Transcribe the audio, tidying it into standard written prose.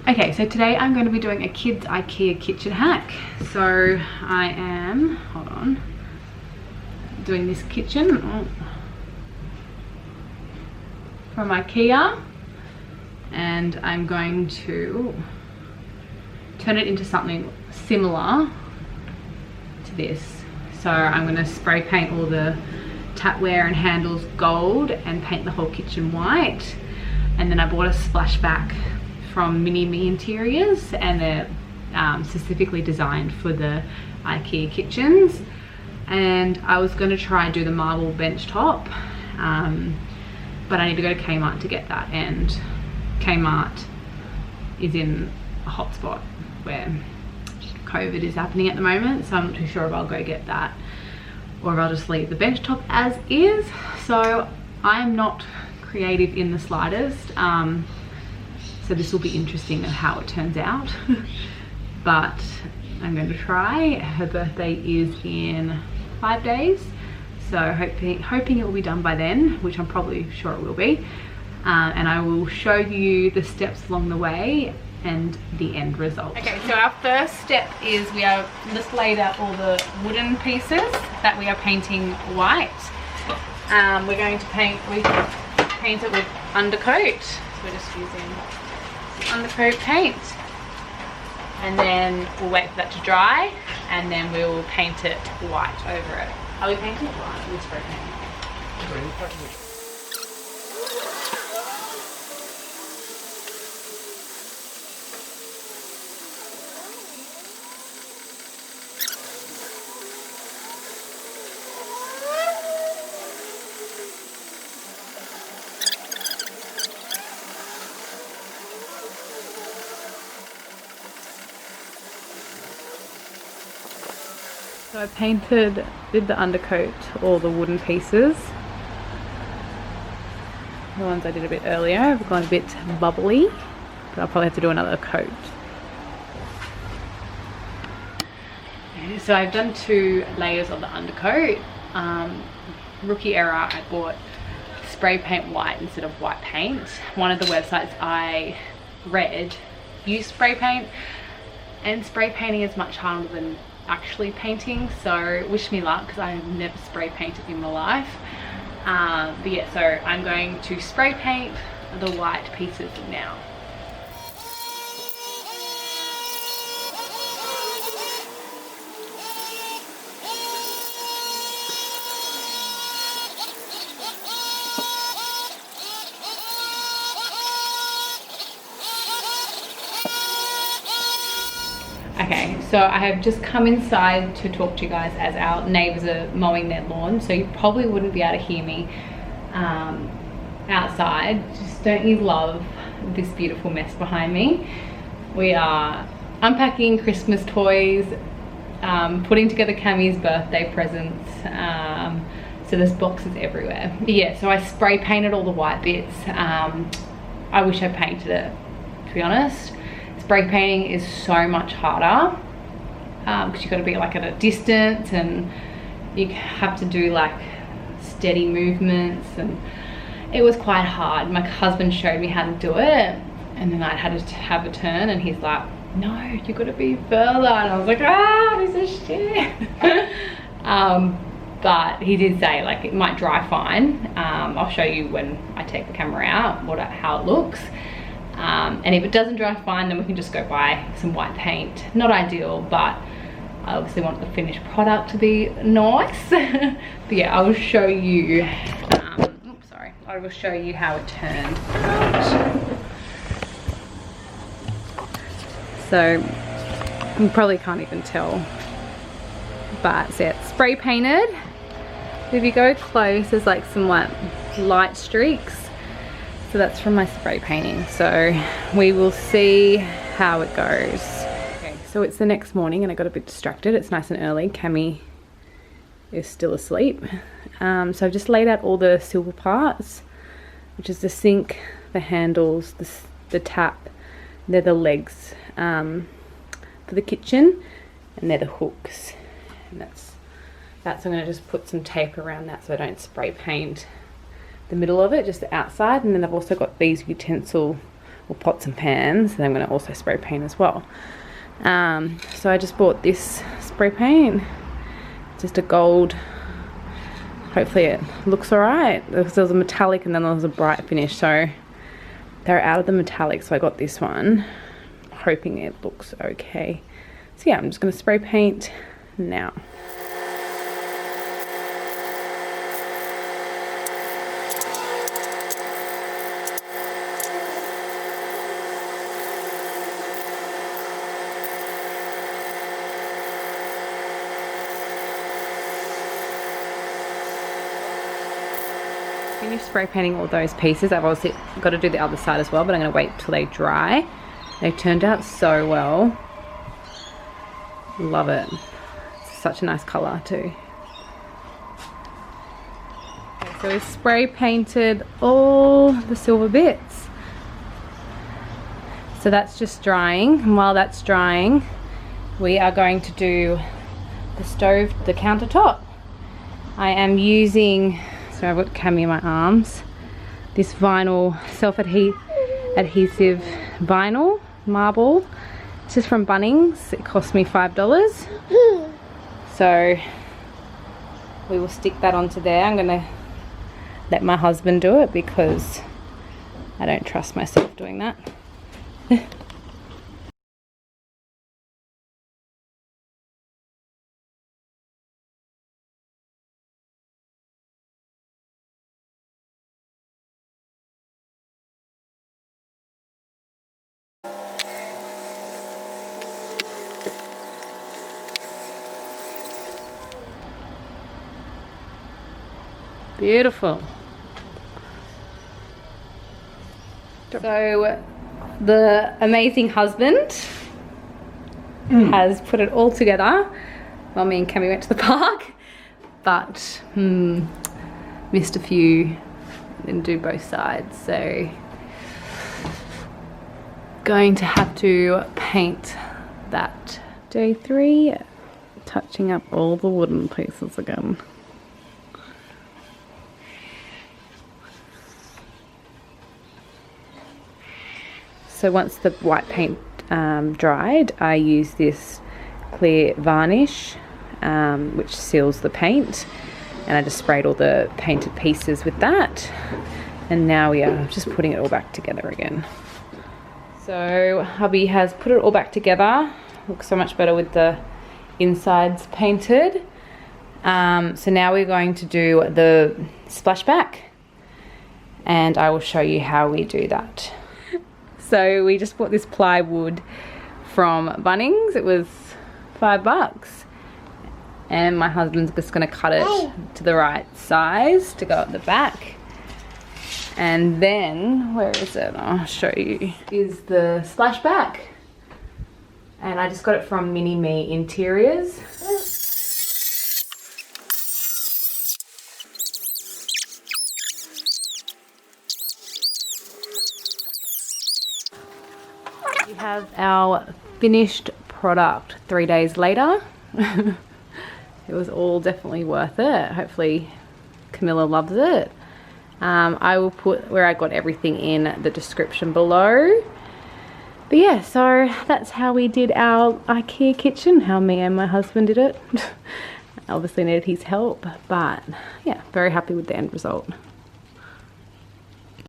Okay, so today I'm going to be doing a kids IKEA kitchen hack. So I am, hold on, doing this kitchen from IKEA, and I'm going to turn it into something similar to this. So I'm going to spray paint all the tapware and handles gold and paint the whole kitchen white. And then I bought a splashback from Minnie and Me Interiors, and they're specifically designed for the IKEA kitchens. And I was going to try and do the marble benchtop, but I need to go to Kmart to get that, and Kmart is in a hotspot where COVID is happening at the moment, so I'm not too sure if I'll go get that or if I'll just leave the benchtop as is. So I am not creative in the slightest. So this will be interesting of how it turns out. But I'm going to try. Her birthday is in 5 days, so hoping it will be done by then, which I'm probably sure it will be. And I will show you the steps along the way and the end result. Okay, so our first step is we are just laid out all the wooden pieces that we are painting white. We're going to paint it with undercoat. So we're just using undercoat paint, and then we'll wait for that to dry, and then we will paint it white over it. Are we painting it white with spray paint? So I did the undercoat, all the wooden pieces. The ones I did a bit earlier have gone a bit bubbly, but I'll probably have to do another coat. Okay, so I've done 2 layers of the undercoat. Rookie error, I bought spray paint white instead of white paint. One of the websites I read used spray paint, and spray painting is much harder than actually painting, so wish me luck because I have never spray painted in my life. But yeah, so I'm going to spray paint the white pieces now. Okay, so I have just come inside to talk to you guys as our neighbours are mowing their lawn, so you probably wouldn't be able to hear me outside. Just don't you love this beautiful mess behind me? We are unpacking Christmas toys, putting together Cammie's birthday presents, so there's boxes everywhere. But yeah, so I spray painted all the white bits. I wish I painted it, to be honest. Spray painting is so much harder because you've got to be like at a distance, and you have to do like steady movements, and it was quite hard. My husband showed me how to do it, and then I had to have a turn, and he's like, no, you've got to be further, and I was like, this is shit. But he did say like it might dry fine. I'll show you when I take the camera out how it looks. And if it doesn't dry fine, then we can just go buy some white paint. Not ideal, but I obviously want the finished product to be nice. But yeah, I will show you, I will show you how it turned out. So, you probably can't even tell, but it's spray painted. If you go close, there's like some like light streaks. So that's from my spray painting. So we will see how it goes. Okay, so it's the next morning and I got a bit distracted. It's nice and early. Cammie is still asleep. So I've just laid out all the silver parts, which is the sink, the handles, the tap. They're the legs for the kitchen, and they're the hooks. And that's I'm going to just put some tape around that so I don't spray paint the middle of it, just the outside. And then I've also got these utensil or pots and pans. And I'm going to also spray paint as well. So I just bought this spray paint, just a gold. Hopefully it looks alright. There was a metallic and then there was a bright finish, so they're out of the metallic, so I got this one, hoping it looks okay. So yeah, I'm just going to spray paint now. Finished spray painting all those pieces. I've obviously got to do the other side as well, but I'm going to wait till they dry. They turned out so well. Love it. It's such a nice colour too. Okay, so we spray painted all the silver bits. So that's just drying, and while that's drying we are going to do the stove, the countertop. I am using, so I've got cami in my arms, this vinyl, self-adhesive vinyl marble. This is from Bunnings. It cost me $5. So we will stick that onto there. I'm going to let my husband do it because I don't trust myself doing that. Beautiful. So the amazing husband has put it all together while me and Cami went to the park, but missed a few, didn't do both sides, so going to have to paint that. Day 3, touching up all the wooden pieces again. So once the white paint dried, I use this clear varnish, which seals the paint, and I just sprayed all the painted pieces with that, and now we are just putting it all back together again. So hubby has put it all back together. Looks so much better with the insides painted. So now we're going to do the splashback, and I will show you how we do that. So we just bought this plywood from Bunnings. It was $5, and my husband's just going to cut it to the right size to go at the back. And then, where is it? I'll show you. Is the splashback, and I just got it from Minnie and Me Interiors. We have our finished product 3 days later. It was all definitely worth it. Hopefully Camilla loves it. I will put where I got everything in the description below. But yeah, so that's how we did our IKEA kitchen, how me and my husband did it. Obviously needed his help, but yeah, very happy with the end result.